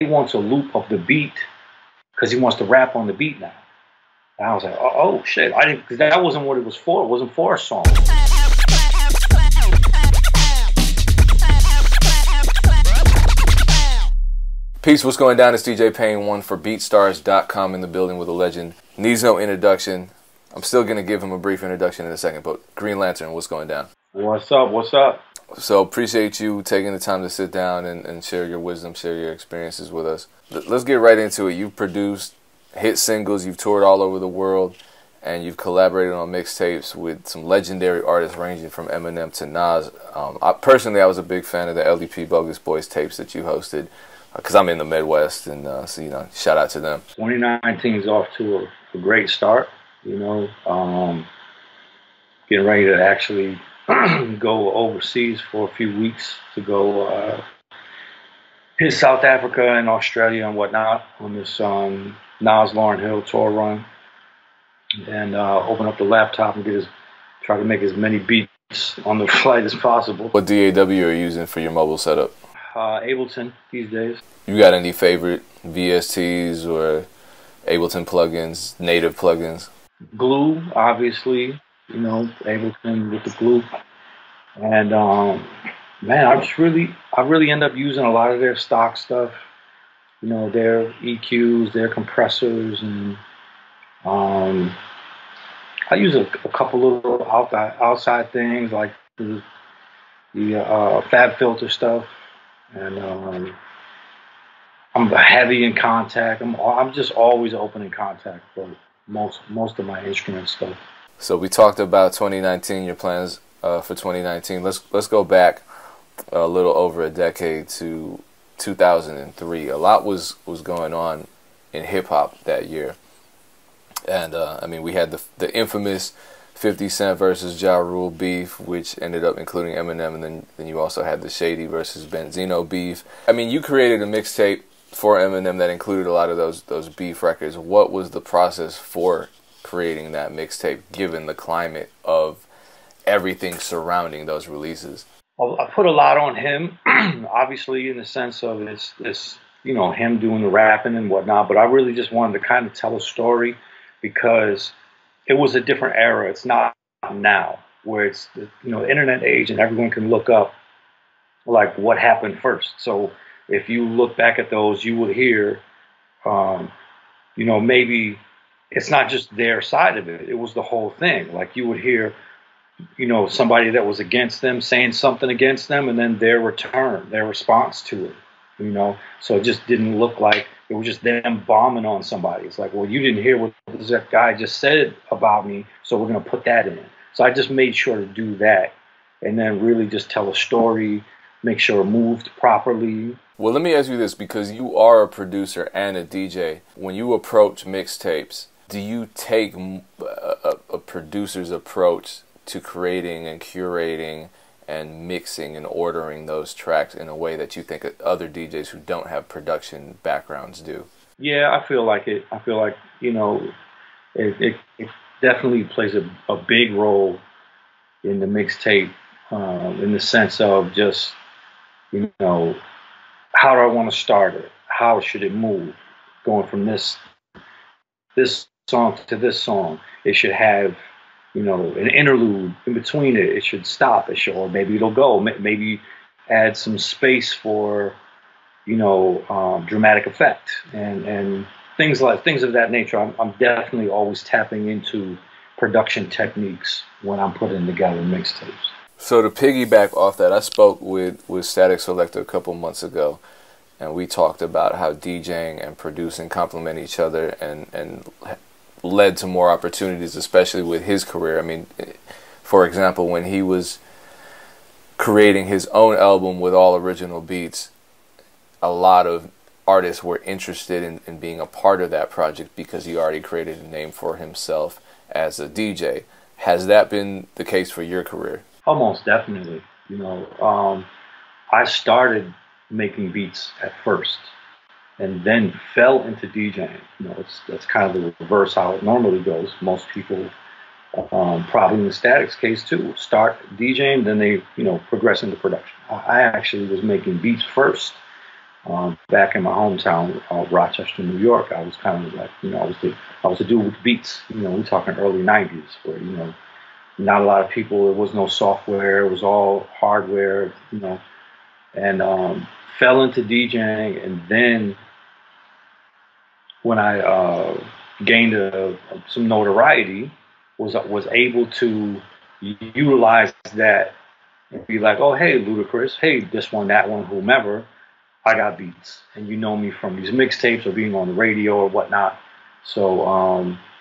wants a loop of the beat because he wants to rap on the beat now. And I was like, oh shit, I didn't, because that wasn't what it was for. It wasn't for a song. Peace, what's going down? It's DJ Payne 1 for BeatStars.com in the building with a legend. Needs no introduction. I'm still going to give him a brief introduction in a second, but Green Lantern, what's going down? What's up? What's up? So appreciate you taking the time to sit down and share your wisdom, share your experiences with us. Let's get right into it. You've produced hit singles, you've toured all over the world, and you've collaborated on mixtapes with some legendary artists ranging from Eminem to Nas. I was a big fan of the LDP Bogus Boys tapes that you hosted, because I'm in the Midwest, and so shout out to them. 2019 is off to a great start. Getting ready to actually go overseas for a few weeks to go hit South Africa and Australia and whatnot on this Nas Lauryn Hill tour run, and open up the laptop and try to make as many beats on the flight as possible. What DAW are you using for your mobile setup? Ableton these days. You got any favorite VSTs or Ableton plugins, native plugins? Glue, obviously. Ableton with the glue. And man, I really end up using a lot of their stock stuff. Their EQs, their compressors, and I use a couple little outside things like the Fab Filter stuff. And I'm heavy in Contact. I'm just always open in Contact for most of my instrument stuff. So we talked about 2019, your plans for 2019. Let's go back a little over a decade to 2003. A lot was going on in hip hop that year, and we had the infamous 50 Cent versus Ja Rule beef, which ended up including Eminem, and then you also had the Shady versus Benzino beef. You created a mixtape for Eminem that included a lot of those beef records. What was the process for creating that mixtape, given the climate of everything surrounding those releases? I put a lot on him, obviously, in the sense of it's him doing the rapping and whatnot, but I really just wanted to kind of tell a story because it was a different era. It's not now where it's the internet age and everyone can look up like what happened first. So if you look back at those, you would hear, maybe it's not just their side of it. It was the whole thing. Like you would hear, somebody that was against them saying something against them, and then their response to it. So it just didn't look like it was just them bombing on somebody. It's like, well, you didn't hear what that guy just said about me, so we're going to put that in. So I just made sure to do that, and then really just tell a story, make sure it moved properly. Well, let me ask you this, because you are a producer and a DJ. When you approach mixtapes, do you take a producer's approach to creating and curating and mixing and ordering those tracks in a way that you think other DJs who don't have production backgrounds do? Yeah, I feel like it. I feel like, it definitely plays a big role in the mixtape, in the sense of just, how do I want to start it? How should it move? Going from this song to this song. It should have, an interlude in between it. It should stop. Or maybe it'll go. Maybe add some space for, dramatic effect and things of that nature. I'm definitely always tapping into production techniques when I'm putting together mixtapes. So to piggyback off that, I spoke with Static Selector a couple months ago, and we talked about how DJing and producing complement each other and led to more opportunities, especially with his career. For example, when he was creating his own album with all original beats, a lot of artists were interested in being a part of that project because he already created a name for himself as a DJ. Has that been the case for your career? Almost definitely. I started making beats at first and then fell into DJing. That's kind of the reverse how it normally goes. Most people, probably in the Static's case too, start DJing, then they, progress into production. I actually was making beats first back in my hometown, Rochester, New York. I was kind of like, I was the dude with beats. We're talking early '90s, where not a lot of people. There was no software. It was all hardware. And fell into DJing, and then when I gained some notoriety, was able to utilize that and be like, oh hey, Ludacris, hey this one, that one, whomever, I got beats, and you know me from these mixtapes or being on the radio or whatnot. So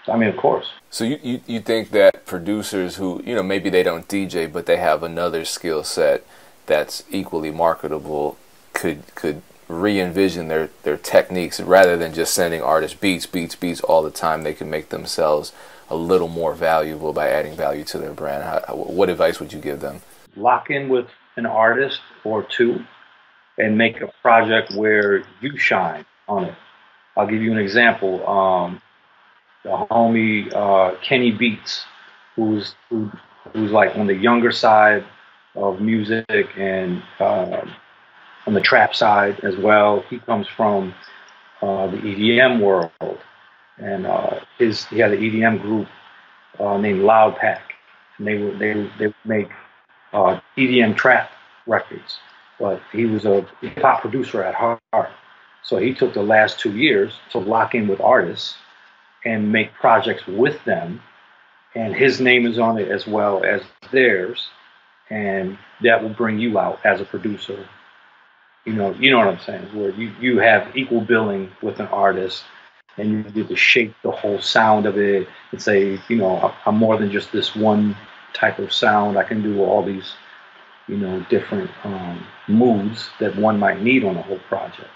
I mean, of course. So you think that producers who, maybe they don't DJ, but they have another skill set that's equally marketable could re-envision their techniques, rather than just sending artists beats all the time. They can make themselves a little more valuable by adding value to their brand. What advice would you give them? Lock in with an artist or two and make a project where you shine on it. I'll give you an example. The homie Kenny Beats, who's like on the younger side of music, and on the trap side as well. He comes from the EDM world, and he had an EDM group named Loud Pack, and they would make EDM trap records. But he was a hip hop producer at heart, so he took the last 2 years to lock in with artists and make projects with them, and his name is on it as well as theirs, and that will bring you out as a producer. You know what I'm saying? Where you have equal billing with an artist, and you get to shape the whole sound of it and say, I'm more than just this one type of sound. I can do all these, different moods that one might need on a whole project.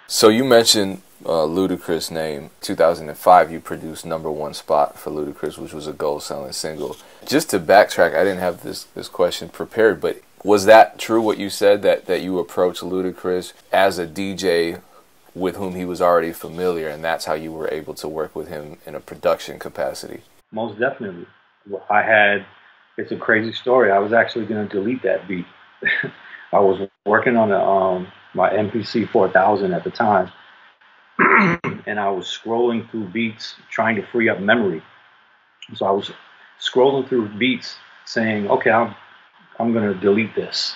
So you mentioned Ludacris' name. 2005, you produced #1 Spot for Ludacris, which was a gold-selling single. Just to backtrack, I didn't have this question prepared, but was that true what you said, that you approached Ludacris as a DJ with whom he was already familiar, and that's how you were able to work with him in a production capacity? Most definitely. It's a crazy story. I was actually going to delete that beat. I was working on my MPC 4000 at the time, and I was scrolling through beats trying to free up memory. So I was scrolling through beats saying, okay, I'm going to delete this,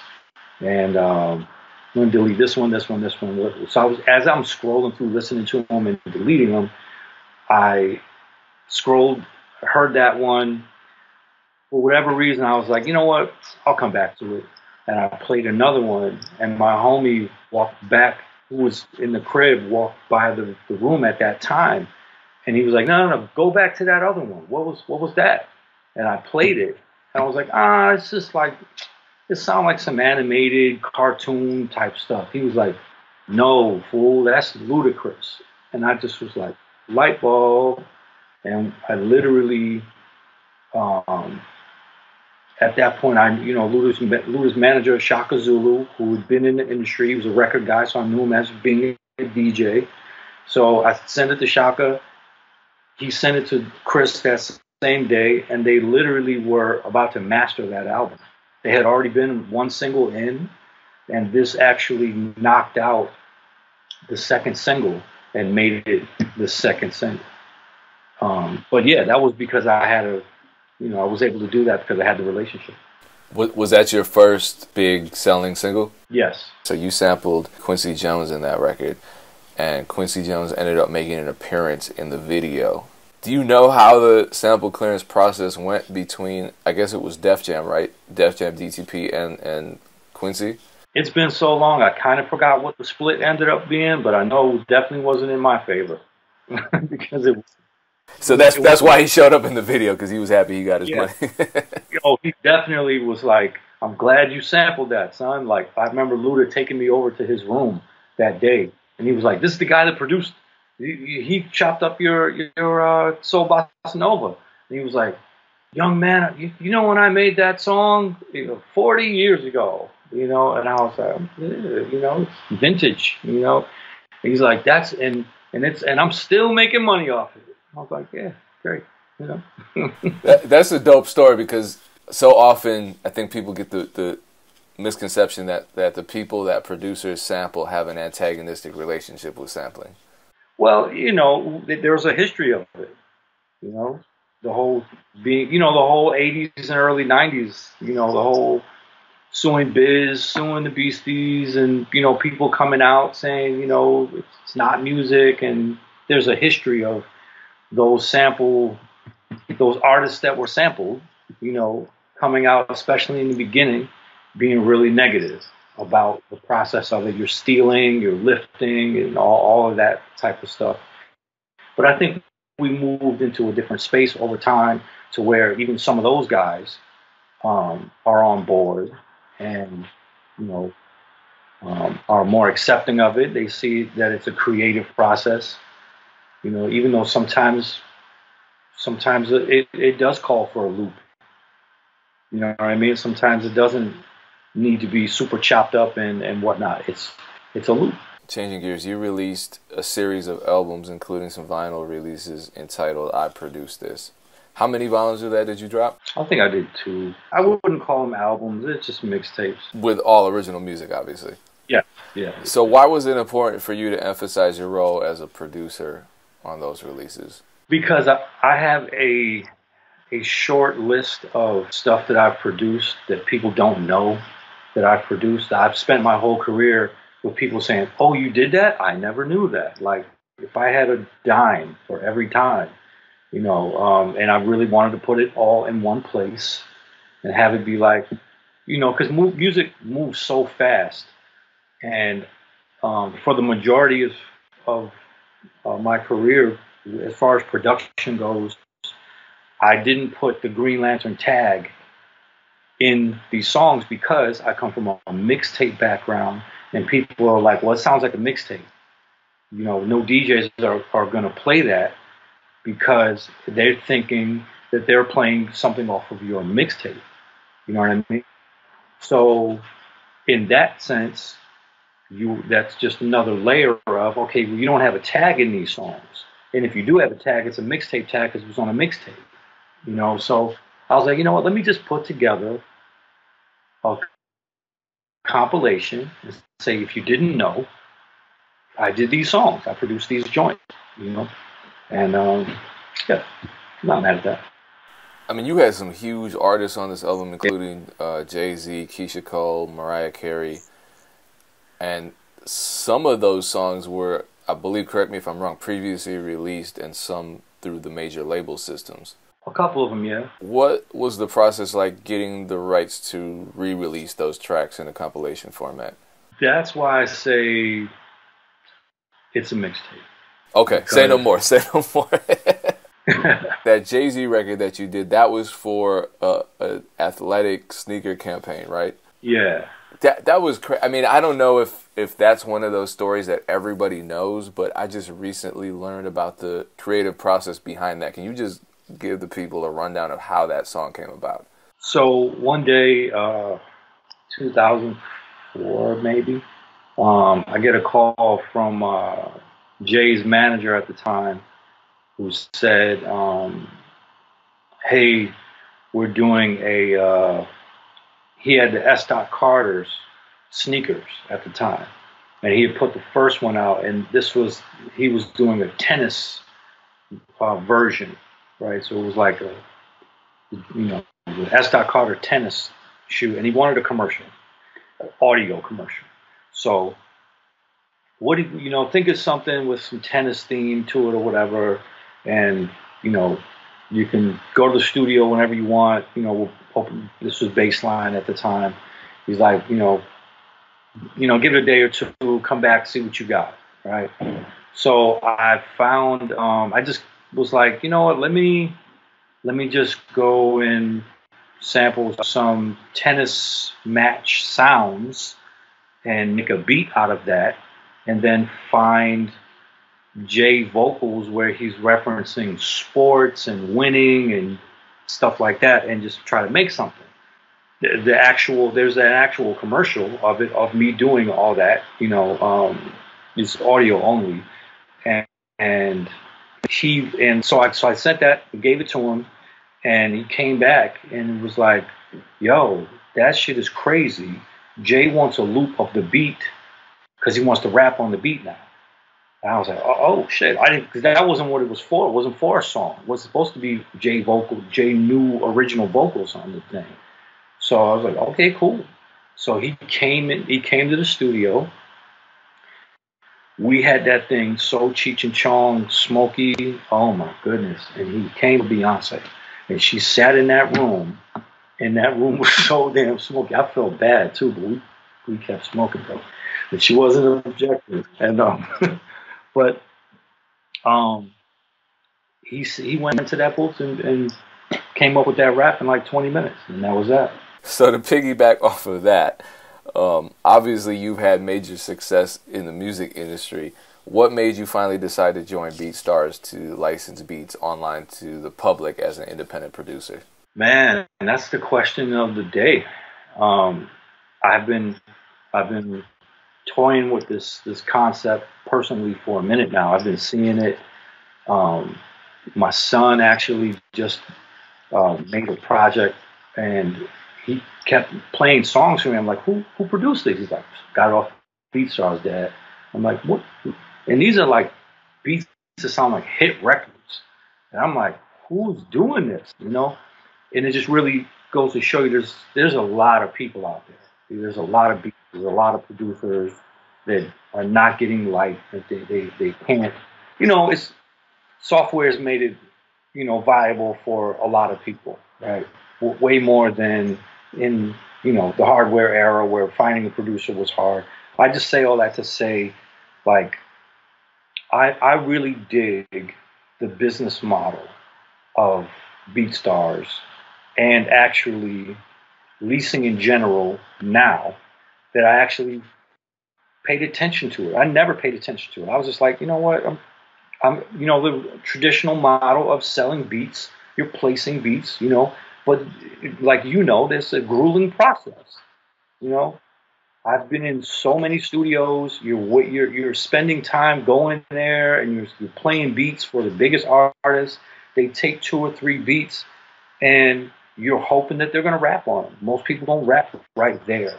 and I'm going to delete this one, this one, this one. So as I'm scrolling through, listening to them and deleting them, I heard that one. For whatever reason, I was like, you know what? I'll come back to it. And I played another one, and my homie walked back, who was in the crib, walked by the room at that time, and he was like, no, go back to that other one. What was that? And I played it, and I was like, it's just like, it sounded like some animated cartoon type stuff. He was like, no, fool, that's Ludacris. And I just was like, light bulb. And I literally, at that point, Luda's manager, Shaka Zulu, who had been in the industry, he was a record guy, so I knew him as being a DJ. So I sent it to Shaka. He sent it to Chris that same day, and they literally were about to master that album. They had already been one single in, and this actually knocked out the second single and made it the second single. But yeah, that was because I had I was able to do that because I had the relationship. Was that your first big selling single? Yes. So you sampled Quincy Jones in that record, and Quincy Jones ended up making an appearance in the video. Do you know how the sample clearance process went between, I guess it was Def Jam, right? Def Jam, DTP, and Quincy? It's been so long, I kind of forgot what the split ended up being, but I know it definitely wasn't in my favor. Because it was... So that's why he showed up in the video, because he was happy he got his money. He definitely was like, I'm glad you sampled that, son. Like, I remember Luda taking me over to his room that day, and he was like, this is the guy that produced, he chopped up your Soul Bossa Nova. And he was like, young man, you know when I made that song 40 years ago, and I was like, it's vintage, And he's like, and I'm still making money off of it. I was like, yeah, great, That's a dope story, because so often I think people get the misconception that the people that producers sample have an antagonistic relationship with sampling. Well, there's a history of it. You know, the whole the whole '80s and early '90s. The whole suing Biz, suing the Beasties, and people coming out saying it's not music, and there's a history of those artists that were sampled, coming out, especially in the beginning, being really negative about the process of it. You're stealing, you're lifting, and all of that type of stuff. But I think we moved into a different space over time to where even some of those guys are on board and are more accepting of it. They see that it's a creative process. Even though sometimes it does call for a loop. You know what I mean? Sometimes it doesn't need to be super chopped up and whatnot. It's a loop. Changing gears, you released a series of albums, including some vinyl releases entitled "I Produced This." How many volumes of that did you drop? I think I did 2. I wouldn't call them albums. It's just mixtapes. With all original music, obviously. Yeah. So why was it important for you to emphasize your role as a producer on those releases? Because I have a short list of stuff that I've produced that people don't know that I've produced. I've spent my whole career with people saying, "Oh, you did that? I never knew that." Like, if I had a dime for every time, and I really wanted to put it all in one place and have it be like, because music moves so fast. And for the majority of my career, as far as production goes, I didn't put the Green Lantern tag in these songs because I come from a mixtape background, and people are like, "Well, it sounds like a mixtape." No DJs are going to play that because they're thinking that they're playing something off of your mixtape. You know what I mean? So in that sense, that's just another layer of, okay, well, you don't have a tag in these songs. And if you do have a tag, it's a mixtape tag because it was on a mixtape. So I was like, you know what, let me just put together a compilation and say, if you didn't know, I did these songs. I produced these joints, And, yeah, I'm not mad at that. I mean, you had some huge artists on this album, including Jay-Z, Keisha Cole, Mariah Carey. And some of those songs were, I believe, correct me if I'm wrong, previously released, and some through the major label systems. A couple of them, yeah. What was the process like getting the rights to re-release those tracks in a compilation format? That's why I say it's a mixtape. Okay, say no more. That Jay-Z record that you did, that was for an athletic sneaker campaign, right? Yeah. That was I mean, I don't know if that's one of those stories that everybody knows, but I just recently learned about the creative process behind that. Can you just give the people a rundown of how that song came about? So one day, 2004 maybe, I get a call from Jay's manager at the time, who said, "Hey, we're doing he had the S. Carter's sneakers at the time, and he had put the first one out, and he was doing a tennis version, right? So it was like the S. Carter tennis shoe, and he wanted a commercial, an audio commercial. So what do you think of something with some tennis theme to it or whatever, and you can go to the studio whenever you want. We'll open, this was Baseline at the time. He's like, give it a day or two, come back, see what you got, right? So I found, I just was like, you know what, let me just go and sample some tennis match sounds and make a beat out of that, and then find Jay vocals where he's referencing sports and winning and stuff like that, and just try to make something. There's an actual commercial of me doing all that. It's audio only, and so I sent that, gave it to him, and he came back and was like, "Yo, that shit is crazy, Jay wants a loop of the beat because he wants to rap on the beat now. And I was like, oh shit! I didn't, because that wasn't what it was for. It wasn't for a song. It was supposed to be Jay new original vocals on the thing. So I was like, okay, cool. So he came in. He came to the studio. We had that thing so Cheech and Chong, smoky. Oh my goodness! And he came to Beyonce, and she sat in that room, and that room was so damn smoky. I felt bad too, but we kept smoking though. But she wasn't objective, and but he went into that booth and came up with that rap in like 20 minutes, and that was that. So to piggyback off of that, obviously you've had major success in the music industry. What made you finally decide to join BeatStars to license beats online to the public as an independent producer? Man, that's the question of the day. I've been toying with this concept personally for a minute now. I've been seeing it. My son actually just made a project, and he kept playing songs for me. I'm like, who produced these? He's like, got it off BeatStars, Dad. I'm like, what? And these are like beats that sound like hit records. And I'm like, who's doing this? You know? And it just really goes to show you there's a lot of people out there. There's a lot of beats. There's a lot of producers that are not getting light. That they can't. You know, it's software has made it, you know, viable for a lot of people, right? Way more than in, you know, the hardware era where finding a producer was hard. I just say all that to say, like, I really dig the business model of BeatStars and actually leasing in general now that I actually paid attention to it. I never paid attention to it. I was just like, you know what? You know, the traditional model of selling beats, you're placing beats, you know, but like, you know, there's a grueling process, you know. I've been in so many studios. You're spending time going there, and you're playing beats for the biggest artists. They take 2 or 3 beats, and you're hoping that they're gonna rap on them. Most people don't rap right there.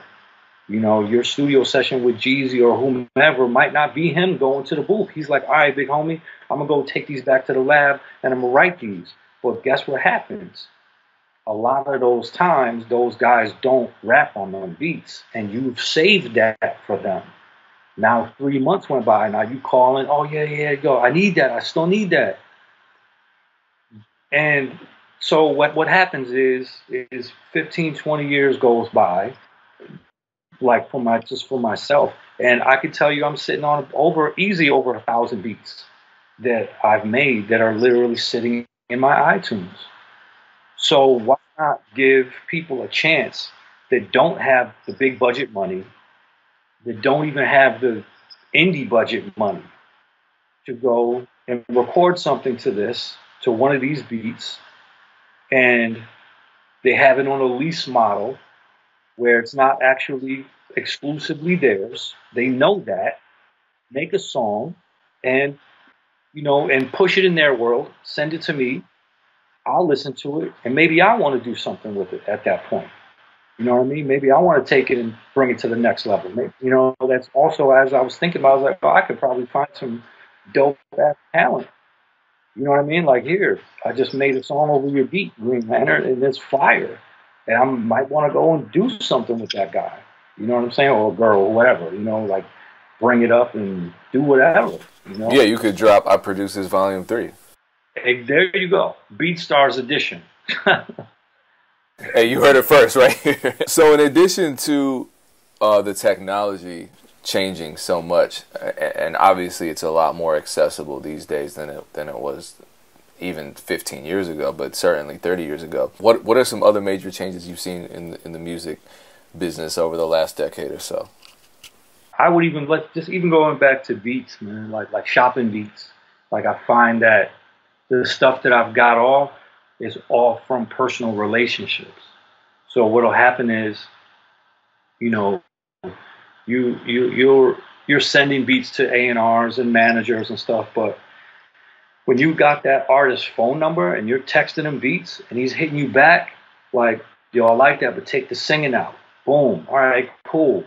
You know, your studio session with Jeezy or whomever might not be him going to the booth. He's like, all right, big homie, I'm going to go take these back to the lab and I'm going to write these. But guess what happens? A lot of those times, those guys don't rap on them beats, and you've saved that for them. Now 3 months went by, now you calling, oh yeah, go. I need that. I still need that. And so what happens is 15, 20 years goes by, like for myself, and I could tell you I'm sitting on over 1,000 beats that I've made that are literally sitting in my iTunes. So why not give people a chance that don't have the big budget money, that don't even have the indie budget money, to go and record something to one of these beats, and they have it on a lease model where it's not actually exclusively theirs. They know that. Make a song and, you know, and push it in their world, send it to me. I'll listen to it, and maybe I want to do something with it at that point. You know what I mean? Maybe I want to take it and bring it to the next level. Maybe, you know, that's also, as I was thinking about, I was like, oh, I could probably find some dope ass talent. You know what I mean? Like, here, I just made a song over your beat, Green Lantern, and it's fire. And I might want to go and do something with that guy. You know what I'm saying? Or a girl, or whatever. You know, like, bring it up and do whatever. You know? Yeah, you could drop I Produce This Volume 3. Hey, there you go. BeatStars edition. Hey, you heard it first, right? So in addition to the technology changing so much, and obviously it's a lot more accessible these days than it was even 15 years ago, but certainly 30 years ago. What are some other major changes you've seen in the music business over the last decade or so? I would even even going back to beats, man, like shopping beats. Like, I find that the stuff that I've got off is all from personal relationships. So what'll happen is, you know, you're sending beats to A&Rs and managers and stuff, but when you got that artist's phone number and you're texting him beats and he's hitting you back like, yo, I like that, but take the singing out. Boom. All right, cool.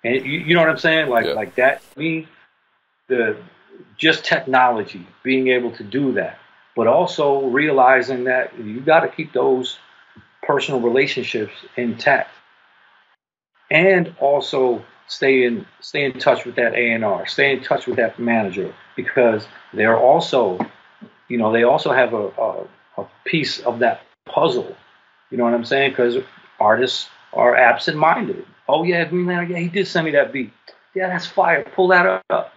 And you know what I'm saying? Yeah. Like that. Me, the just technology being able to do that, but also realizing that you got to keep those personal relationships intact, and also stay in touch with that A&R, stay in touch with that manager, because they're also, they also have a piece of that puzzle. You know what I'm saying? Because artists are absent-minded. Oh yeah, Green Lantern, yeah, he did send me that beat. Yeah, that's fire. Pull that up.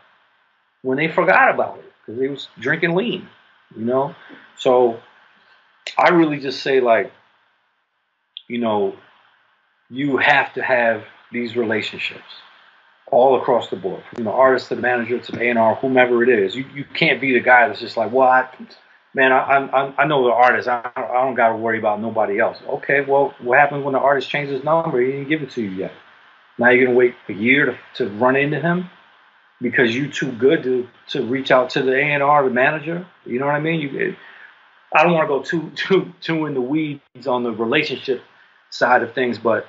When they forgot about it because they was drinking lean, you know. So I really just say, like, you know, you have to have these relationships all across the board, from the artist to the manager to the A&R, whomever it is. You can't be the guy that's just like, well, I know the artist. I don't got to worry about nobody else. Okay, well, what happens when the artist changes his number? He didn't give it to you yet. Now you're gonna wait a year to run into him because you too good to reach out to the A&R, the manager. You know what I mean? I don't want to go too in the weeds on the relationship side of things, but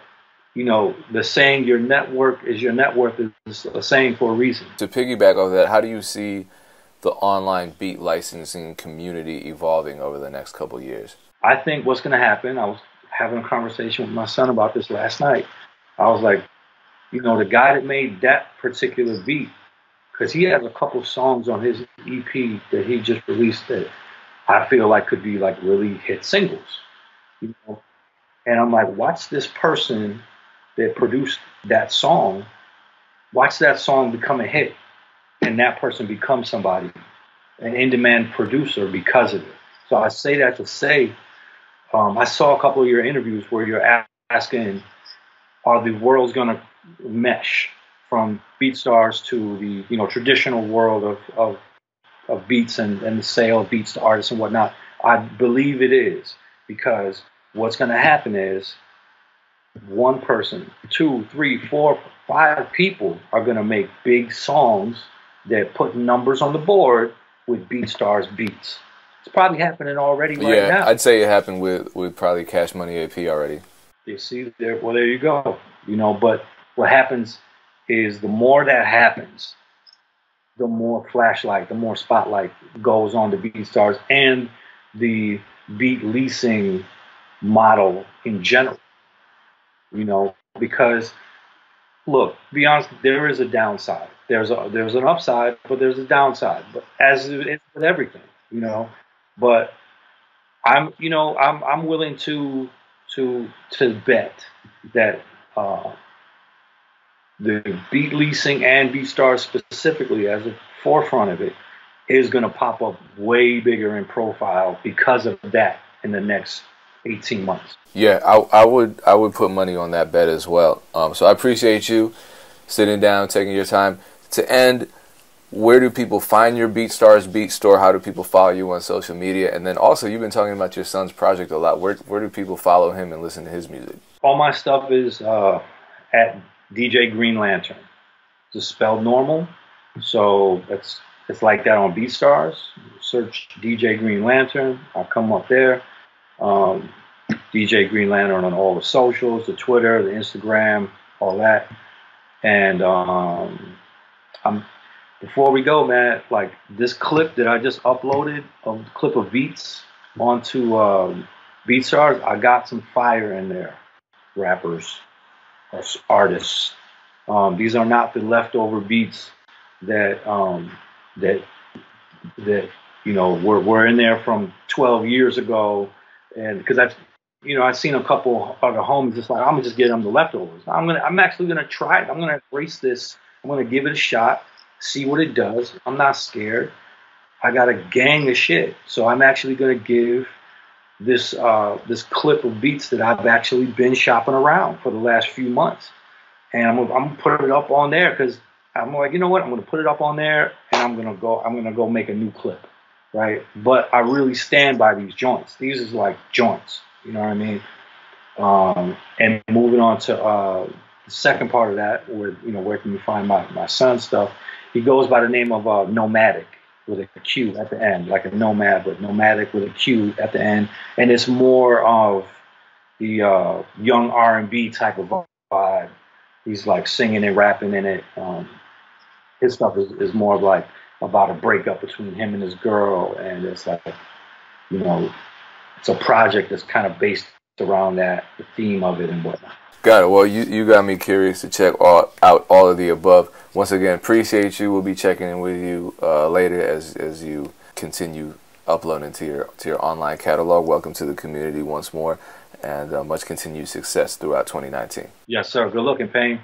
the saying "your network is your net worth" is a saying for a reason. To piggyback off that, how do you see the online beat licensing community evolving over the next couple of years? I think what's going to happen. I was having a conversation with my son about this last night. I was like, the guy that made that particular beat, because he has a couple songs on his EP that he just released that I feel like could be like really hit singles. You know? And I'm like, watch this person that produced that song, watch that song become a hit, and that person becomes somebody, an in-demand producer because of it. So I say that to say, I saw a couple of your interviews where you're asking, are the worlds going to mesh from BeatStars to the traditional world of beats and the sale of beats to artists and whatnot? I believe it is, because what's going to happen is one person, two, three, four, five people are going to make big songs that put numbers on the board with BeatStars beats. It's probably happening already right now. I'd say it happened with probably Cash Money AP already. You see, there you go. But what happens is the more that happens, the more flashlight, the more spotlight goes on the BeatStars and the beat leasing model in general. Because look, to be honest, there is a downside. There's an upside, but there's a downside. But as it is with everything, But I'm willing to bet that the beat leasing and BeatStars specifically, as a forefront of it, is going to pop up way bigger in profile because of that in the next 18 months. Yeah, I would put money on that bet as well. So I appreciate you sitting down, taking your time. To end, where do people find your BeatStars Beat Store? How do people follow you on social media? And then also, you've been talking about your son's project a lot. Where do people follow him and listen to his music? All my stuff is at DJ Green Lantern. It's spelled normal, so it's like that on BeatStars. Search DJ Green Lantern. I'll come up there. DJ Green Lantern on all the socials, the Twitter, the Instagram, all that. And before we go, man, like this clip that I just uploaded, a clip of beats onto BeatStars, I got some fire in there, rappers or artists. These are not the leftover beats that were in there from 12 years ago, and because I've seen a couple other homies just like, I'm gonna just get them the leftovers. I'm actually gonna try it. I'm gonna embrace this. I'm gonna give it a shot, see what it does. I'm not scared. I got a gang of shit, so I'm actually gonna give this clip of beats that I've actually been shopping around for the last few months, and I'm gonna put it up on there because I'm like, you know what? I'm gonna put it up on there, and I'm gonna go make a new clip, right? But I really stand by these joints. These is like joints. You know what I mean? And moving on to the second part of that, where can you find my son's stuff? He goes by the name of Nomadic with a Q at the end, like a nomad, but Nomadic with a Q at the end. And it's more of the young R&B type of vibe. He's like singing and rapping in it. His stuff is more of like about a breakup between him and his girl, and it's like, you know, it's a project that's kind of based around that, the theme of it and whatnot. Got it. Well, you got me curious to check out all of the above. Once again, appreciate you. We'll be checking in with you later as you continue uploading to your online catalog. Welcome to the community once more, and much continued success throughout 2019. Yes, sir. Good looking, Payne.